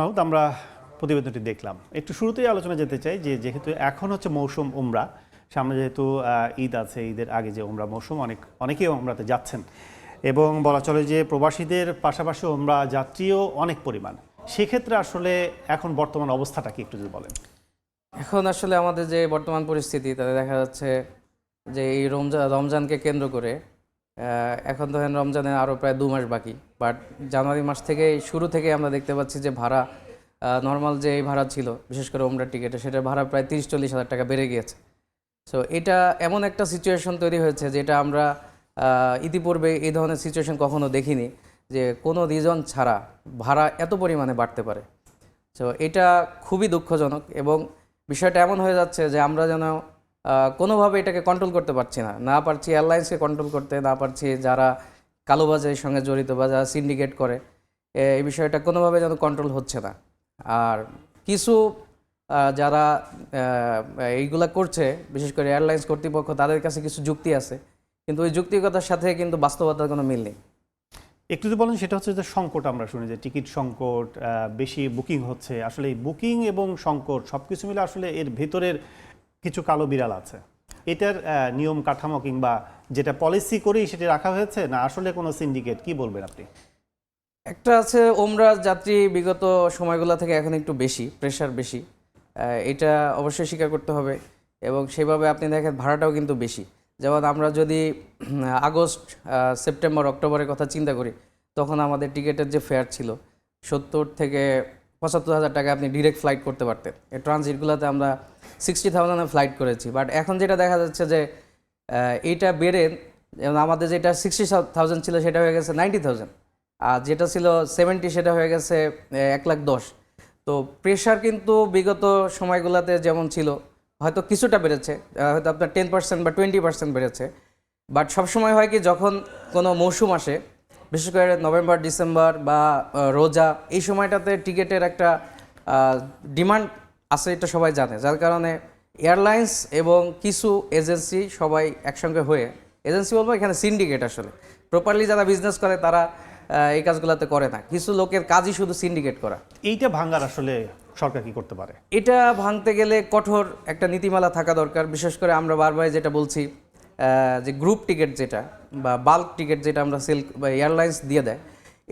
আমরা প্রতিবেদনটি দেখলাম। একটু শুরুতেই আলোচনা যেতে চাই যেহেতু এখন হচ্ছে মৌসুম উমরা, সামনে যেহেতু ঈদ আছে, ঈদের আগে যে উমরা মৌসুম অনেকেই উমরাতে যাচ্ছেন এবং বলা চলে যে প্রবাসীদের পাশাপাশি উমরা যাত্রীও অনেক পরিমাণ। সেক্ষেত্রে আসলে এখন বর্তমান অবস্থাটা কি একটু যদি বলেন। এখন আসলে আমাদের যে বর্তমান পরিস্থিতি তাতে দেখা যাচ্ছে যে এই রমজানকে কেন্দ্র করে এখন ধরেন রমজানের আরও প্রায় 2 মাস বাকি, বাট জানুয়ারি মাস থেকে শুরু থেকে আমরা দেখতে পাচ্ছি যে ভাড়া নর্মাল যে এই ভাড়া ছিল বিশেষ করে ওমরার টিকিটে, সেটার ভাড়া প্রায় 30-40 হাজার টাকা বেড়ে গিয়েছে। সো এটা এমন একটা সিচুয়েশন তৈরি হয়েছে যেটা আমরা ইতিপূর্বে এই ধরনের সিচুয়েশন কখনো দেখিনি, যে কোনো রিজন ছাড়া ভাড়া এত পরিমাণে বাড়তে পারে। সো এটা খুবই দুঃখজনক এবং বিষয়টা এমন হয়ে যাচ্ছে যে আমরা যেন কোনোভাবে এটাকে কন্ট্রোল করতে পারছি না পারছি এয়ারলাইন্সকে কন্ট্রোল করতে, না পারছি যারা কালোবাজারের সঙ্গে জড়িত বা যারা সিন্ডিকেট করে, এই বিষয়টা কোনোভাবে যেন কন্ট্রোল হচ্ছে না। আর কিছু যারা এইগুলা করছে, বিশেষ করে এয়ারলাইন্স কর্তৃপক্ষ, তাদের কাছে কিছু যুক্তি আছে, কিন্তু ওই যুক্তিগতার সাথে কিন্তু বাস্তবতার কোনো মিল নেই। একটু যদি বলেন, সেটা হচ্ছে যে সংকট, আমরা শুনি যে টিকিট সংকট, বেশি বুকিং হচ্ছে। আসলে এই বুকিং এবং সংকট সব কিছু মিলে আসলে এর ভেতরের কিছু কালো বিড়াল আছে। এটার নিয়ম কাঠামো কিংবা যেটা পলিসি করেই সেটা রাখা হয়েছে, না আসলে কোনো সিন্ডিকেট, কি বলবেন আপনি? একটা আছে ওমরা যাত্রী বিগত সময়গুলো থেকে এখন একটু বেশি, প্রেশার বেশি, এটা অবশ্যই স্বীকার করতে হবে। এবং সেভাবে আপনি দেখেন ভাড়াটাও কিন্তু বেশি। যেমন আমরা যদি আগস্ট, সেপ্টেম্বর, অক্টোবরের কথা চিন্তা করি, তখন আমাদের টিকিটের যে ফেয়ার ছিল 70 থেকে 75 হাজার টাকা আপনি ডিরেক্ট ফ্লাইট করতে পারতেন। এই ট্রানজিটগুলোতে আমরা 60,000 ফ্লাইট করেছি। বাট এখন যেটা দেখা যাচ্ছে যে এইটা বেড়ে, যেমন আমাদের যেটা 60,000 ছিল সেটা হয়ে গেছে 90,000, আর যেটা ছিল 70 সেটা হয়ে গেছে 1,10,000। তো প্রেশার কিন্তু বিগত সময়গুলোতে যেমন ছিল হয়তো কিছুটা বেড়েছে, হয়তো আপনার 10% বা 20% বেড়েছে। বাট সবসময় হয় কি, যখন কোনো মৌসুম আসে, বিশেষ করে নভেম্বর, ডিসেম্বর বা রোজা, এই সময়টাতে টিকিটের একটা ডিমান্ড আছে, এটা সবাই জানে। যার কারণে এয়ারলাইন্স এবং কিছু এজেন্সি সবাই একসঙ্গে হয়ে, এজেন্সি বলবো এখানে সিন্ডিকেট, আসলে প্রপারলি যারা বিজনেস করে তারা এই কাজগুলোতে করে না, কিছু লোকের কাজই শুধু সিন্ডিকেট করা। এইটা ভাঙার আসলে সরকার কি করতে পারে? এটা ভাঙতে গেলে কঠোর একটা নীতিমালা থাকা দরকার। বিশেষ করে আমরা বারবার যেটা বলছি, যে গ্রুপ টিকিট যেটা বা বাল্ক টিকিট যেটা আমরা সেল বা এয়ারলাইন্স দিয়ে দেয়,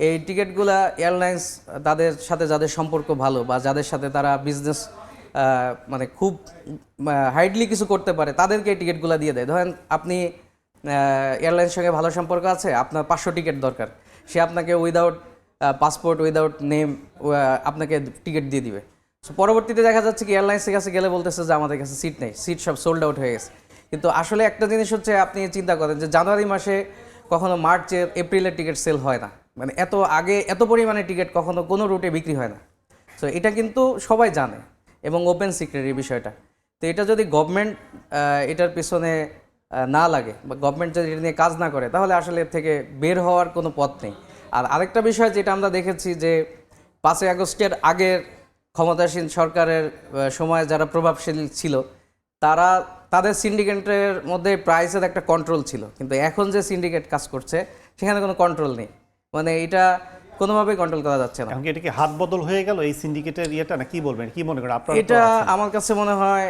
এই টিকিটগুলা এয়ারলাইন্স তাদের সাথে যাদের সম্পর্ক ভালো বা যাদের সাথে তারা বিজনেস মানে খুব হাইডলি কিছু করতে পারে, তাদেরকে এই টিকিটগুলো দিয়ে দেয়। ধরেন আপনি এয়ারলাইন্সের সঙ্গে ভালো সম্পর্ক আছে, আপনার 500 টিকিট দরকার, সে আপনাকে উইদাউট পাসপোর্ট, উইদাউট নেম আপনাকে টিকিট দিয়ে দিবে। সো পরবর্তীতে দেখা যাচ্ছে কি, এয়ারলাইন্সের কাছে গেলে বলতেছে যে আমাদের কাছে সিট নেই, সিট সব সোল্ড আউট হয়ে গেছে। কিন্তু আসলে একটা জিনিস হচ্ছে, আপনি চিন্তা করেন যে জানুয়ারি মাসে কখনো মার্চের, এপ্রিলের টিকিট সেল হয় না, মানে এত আগে এত পরিমাণে টিকিট কখনো কোনো রুটে বিক্রি হয় না। সো এটা কিন্তু সবাই জানে এবং ওপেন সিক্রেট এই বিষয়টা। তো এটা যদি গভর্নমেন্ট এটার পিছনে না লাগে বা গভর্নমেন্ট যদি এটা নিয়ে কাজ না করে, তাহলে আসলে এর থেকে বের হওয়ার কোনো পথ নেই। আর আরেকটা বিষয় যেটা আমরা দেখেছি, যে 5ই আগস্টের আগের ক্ষমতাসীন সরকারের সময় যারা প্রভাবশালী ছিল, তাদের সিন্ডিকেটের মধ্যে প্রাইসের একটা কন্ট্রোল ছিল, কিন্তু এখন যে সিন্ডিকেট কাজ করছে সেখানে কোনো কন্ট্রোল নেই, মানে এটা কোনোভাবেই কন্ট্রোল করা যাচ্ছে না। এটা কি হাত বদল হয়ে গেল এই সিন্ডিকেটের ইয়েটা, না কি বলবেন, কি মনে করেন আপনারা? এটা আমার কাছে মনে হয়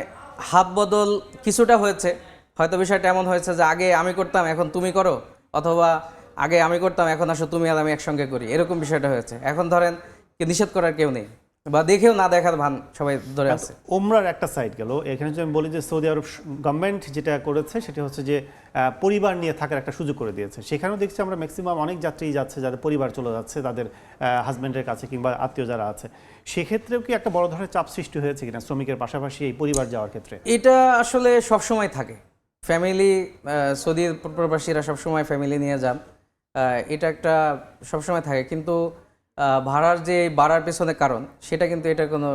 হাত বদল কিছুটা হয়েছে। হয়তো বিষয়টা এমন হয়েছে যে আগে আমি করতাম এখন তুমি করো, অথবা আগে আমি করতাম এখন আসো তুমি আর আমি একসঙ্গে করি, এরকম বিষয়টা হয়েছে। এখন ধরেন নিষেধ করার কেউ নেই, বা দেখেও না দেখার ভান সবাই ধরে আছে। ওমরার একটা সাইড গেল, এখানে যদি আমি বলি যে সৌদি আরব গভর্নমেন্ট যেটা করেছে সেটা হচ্ছে যে পরিবার নিয়ে থাকার একটা সুযোগ করে দিয়েছে। সেখানেও দেখছি আমরা ম্যাক্সিমাম অনেক যাত্রী যাচ্ছে যাদের পরিবার চলে যাচ্ছে, তাদের হাজব্যান্ডের কাছে কিংবা আত্মীয় যারা আছে। সেক্ষেত্রেও কি একটা বড় ধরনের চাপ সৃষ্টি হয়েছে কিনা শ্রমিকের পাশাপাশি এই পরিবার যাওয়ার ক্ষেত্রে? এটা আসলে সবসময় থাকে, ফ্যামিলি, সৌদির প্রবাসীরা সবসময় ফ্যামিলি নিয়ে যান, এটা একটা সবসময় থাকে। কিন্তু ভাড়ার যে বাড়ার পেছনে কারণ, সেটা কিন্তু এটার কোনো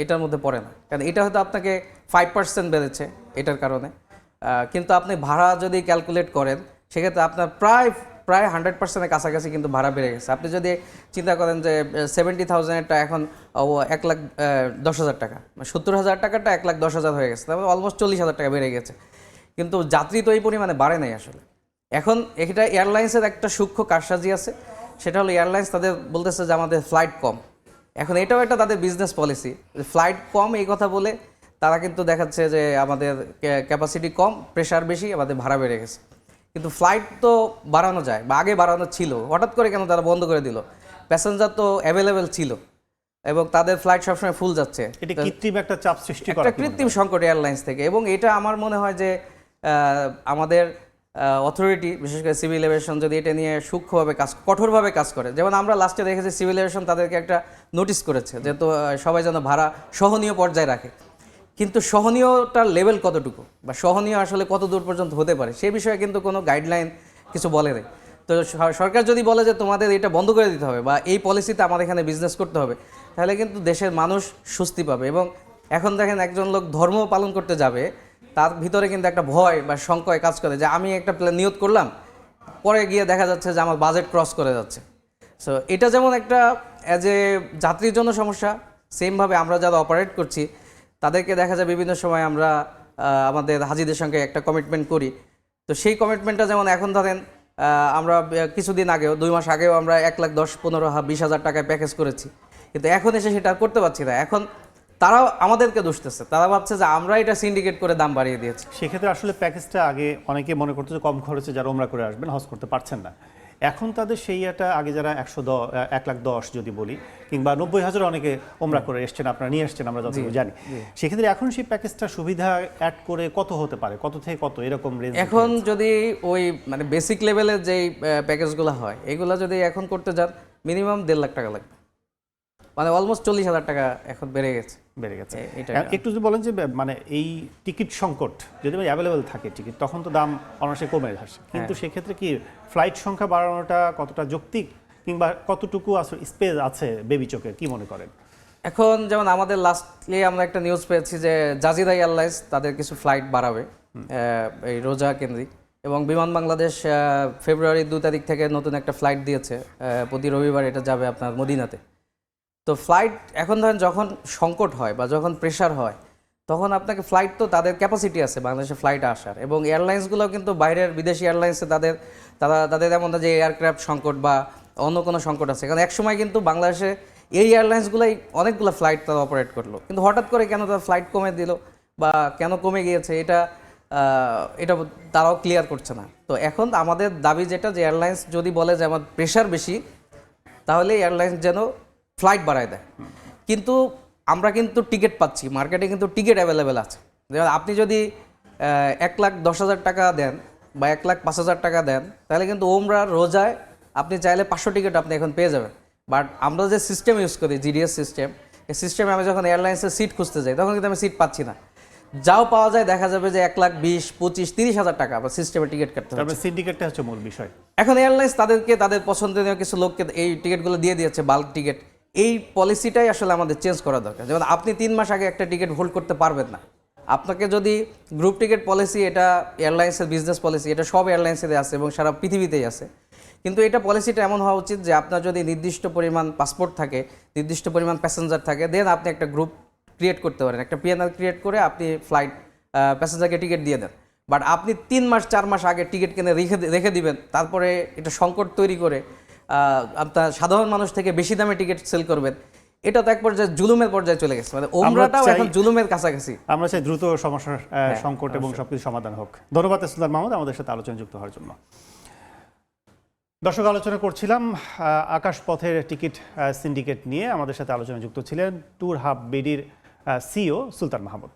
এটার মধ্যে পড়ে না, কারণ এটা হয়তো আপনাকে 5% বেড়েছে এটার কারণে, কিন্তু আপনি ভাড়া যদি ক্যালকুলেট করেন সেক্ষেত্রে আপনার প্রায় 100%-এর কাছাকাছি কিন্তু ভাড়া বেড়ে গেছে। আপনি যদি চিন্তা করেন যে 70,000-এরটা এখন 1,10,000 টাকা, 70,000 টাকাটা 1,10,000 হয়ে গেছে, তারপরে অলমোস্ট 40,000 টাকা বেড়ে গেছে। কিন্তু যাত্রী তো এই পরিমাণে বাড়ে নাই আসলে। এখন এটা এয়ারলাইন্সের একটা সূক্ষ্ম কারসাজি আছে, সেটা হলো এয়ারলাইন্স তাদের বলতেছে যে আমাদের ফ্লাইট কম, এখন এটাও একটা তাদের বিজনেস পলিসি, ফ্লাইট কম এই কথা বলে তারা কিন্তু দেখাচ্ছে যে আমাদের ক্যাপাসিটি কম, প্রেশার বেশি, আমাদের ভাড়া বেড়ে গেছে। কিন্তু ফ্লাইট তো বাড়ানো যায় বা আগে বাড়ানো ছিল, হঠাৎ করে কেন তারা বন্ধ করে দিল? প্যাসেঞ্জার তো অ্যাভেলেবেল ছিল এবং তাদের ফ্লাইট সবসময় ফুল যাচ্ছে। এটা কৃত্রিম একটা চাপ সৃষ্টি করা, একটা কৃত্রিম সংকট এয়ারলাইন্স থেকে। এবং এটা আমার মনে হয় যে আমাদের অথরিটি, বিশেষ করে সিভিল এভিয়েশন, যদি এটা নিয়ে সূক্ষ্মভাবে কঠোরভাবে কাজ করে। যেমন আমরা লাস্টে দেখেছি সিভিল এভিয়েশন তাদেরকে একটা নোটিশ করেছে যে তো সবাই যেন ভাড়া সহনীয় পর্যায়ে রাখে। কিন্তু সহনীয়টার লেভেল কতটুকু বা সহনীয় আসলে কত দূর পর্যন্ত হতে পারে সে বিষয়ে কিন্তু কোনো গাইডলাইন কিছু বলে নেই। তো সরকার যদি বলে যে তোমাদের এটা বন্ধ করে দিতে হবে বা এই পলিসিতে আমাদের এখানে বিজনেস করতে হবে, তাহলে কিন্তু দেশের মানুষ স্বস্তি পাবে। এবং এখন দেখেন একজন লোক ধর্ম পালন করতে যাবে, তার ভিতরে কিন্তু একটা ভয় বা সংশয় কাজ করে যে আমি একটা নিয়ত করলাম, পরে গিয়ে দেখা যাচ্ছে যে আমার বাজেট ক্রস করে যাচ্ছে। সো এটা যেমন একটা অ্যাজ এ যাত্রীর জন্য সমস্যা, সেমভাবে আমরা যারা অপারেট করছি তাদেরকে দেখা যায় বিভিন্ন সময় আমরা আমাদের হাজিদের সঙ্গে একটা কমিটমেন্ট করি। তো সেই কমিটমেন্টটা যেমন এখন ধরেন আমরা কিছুদিন আগেও 2 মাস আগেও আমরা 1,10,15,20,000 টাকায় প্যাকেজ করেছি, কিন্তু এখন এসে সেটা আর করতে পারছি না। এখন তারাও আমাদেরকে দোষতেছে, তারা ভাবছে যে আমরা এটা সিন্ডিকেট করে দাম বাড়িয়ে দিয়েছি। সেক্ষেত্রে আসলে প্যাকেজটা আগে অনেকে মনে করতো যে কম খরচে যারা ওমরা করে আসবেন হজ করতে পারছেন না, এখন তাদের সেইটা আগে যারা 1,10,000 যদি বলি কিংবা 90,000 অনেকে ওমরা করে এসছেন, আপনারা নিয়ে এসছেন আমরা যতটুকু জানি, সেক্ষেত্রে এখন সেই প্যাকেজটা সুবিধা অ্যাড করে কত হতে পারে, কত থেকে কত এরকম রেঞ্জ? এখন যদি ওই মানে বেসিক লেভেলের যেই প্যাকেজগুলো হয় এগুলো যদি এখন করতে যান মিনিমাম 1.5 লাখ টাকা লাগবে, মানে অলমোস্ট 40,000 টাকা এখন বেড়ে গেছে। একটু যদি বলেন যে মানে এই টিকিট সংকট যদি অ্যাভেলেবেল থাকে টিকিট, তখন তো দাম অনায়াসে কমে আসে, কিন্তু সেক্ষেত্রে কি ফ্লাইট সংখ্যা বাড়ানোটা কতটা যৌক্তিক কিংবা কতটুকু আসলে স্পেস আছে বেবি চোখে, কি মনে করেন? এখন যেমন আমাদের লাস্টলি আমরা একটা নিউজ পেয়েছি যে জাজিরা এয়ারলাইন্স তাদের কিছু ফ্লাইট বাড়াবে এই রোজা কেন্দ্রিক, এবং বিমান বাংলাদেশ ফেব্রুয়ারি 2 তারিখ থেকে নতুন একটা ফ্লাইট দিয়েছে, প্রতি রবিবার এটা যাবে আপনার মদিনাতে। তো ফ্লাইট এখন ধরেন যখন সংকট হয় বা যখন প্রেশার হয় তখন আপনাকে ফ্লাইট তো তাদের ক্যাপাসিটি আছে বাংলাদেশে ফ্লাইট আসার, এবং এয়ারলাইন্সগুলোও কিন্তু বাইরের বিদেশি এয়ারলাইন্সে তাদের এমন না যে এয়ারক্রাফট সংকট বা অন্য কোনো সংকট আছে। কারণ একসময় কিন্তু বাংলাদেশে এই এয়ারলাইন্সগুলোই অনেকগুলো ফ্লাইট তারা অপারেট করলো, কিন্তু হঠাৎ করে কেন তারা ফ্লাইট কমে দিল বা কেন কমে গিয়েছে এটা তারাও ক্লিয়ার করছে না। তো এখন আমাদের দাবি যেটা, যে এয়ারলাইন্স যদি বলে যে আমার প্রেশার বেশি তাহলে এয়ারলাইন্স যেন ফ্লাইট বাড়ায় দেয়। কিন্তু আমরা কিন্তু টিকিট পাচ্ছি, মার্কেটে কিন্তু টিকিট অ্যাভেলেবেল আছে। যেমন আপনি যদি 1,10,000 টাকা দেন বা 1,05,000 টাকা দেন তাহলে কিন্তু ওমরা রোজায় আপনি চাইলে 500 টিকিট আপনি এখন পেয়ে যাবেন। বাট আমরা যে সিস্টেম ইউজ করি জিডিএস সিস্টেম, এই সিস্টেমে আমি যখন এয়ারলাইন্সের সিট খুঁজতে যাই তখন কিন্তু আমি সিট পাচ্ছি না। যাও পাওয়া যায় দেখা যাবে যে 1,20,000, 25,000, 30,000 টাকা বা সিস্টেমে টিকিট কাটতে হবে। সিন্ডিকেটটা হচ্ছে মূল বিষয়। এখন এয়ারলাইন্স তাদের পছন্দনীয় কিছু লোককে এই টিকিটগুলো দিয়ে দিয়েছে, বাল্ক টিকিট। এই পলিসিটাই আসলে আমাদের চেঞ্জ করা দরকার। যেমন আপনি 3 মাস আগে একটা টিকিট হোল্ড করতে পারবেন না, আপনাকে যদি গ্রুপ টিকিট পলিসি, এটা এয়ারলাইন্সের বিজনেস পলিসি, এটা সব এয়ারলাইন্সের আছে এবং সারা পৃথিবীতেই আছে। কিন্তু এটা পলিসিটা এমন হওয়া উচিত যে আপনার যদি নির্দিষ্ট পরিমাণ পাসপোর্ট থাকে, নির্দিষ্ট পরিমাণ প্যাসেঞ্জার থাকে, দেন আপনি একটা গ্রুপ ক্রিয়েট করতে পারেন, একটা পিএনআর ক্রিয়েট করে আপনি ফ্লাইট প্যাসেঞ্জারকে টিকিট দিয়ে দেন। বাট আপনি 3 মাস 4 মাস আগে টিকিট কিনে রেখে দিবেন, তারপরে এটা সংকট তৈরি করে আপনার সাধারণ মানুষ থেকে বেশি দামে টিকিট সেল করবেন, এটা তো এক পর্যায়ে জুলুমের পর্যায়ে চলে গেছে। মানে ওমরাটাও এখন জুলুমের কাছাকাছি। আমরা চাই দ্রুত সমস্যার সংকট এবং সবকিছু সমাধান হোক। ধন্যবাদ সুলতান মাহমুদ আমাদের সাথে আলোচনায় যুক্ত হওয়ার জন্য। দর্শক, আলোচনা করছিলাম আকাশপথের টিকিট সিন্ডিকেট নিয়ে। আমাদের সাথে আলোচনায় যুক্ত ছিলেন ট্যুর হাব বিডির সিইও সুলতান মাহমুদ।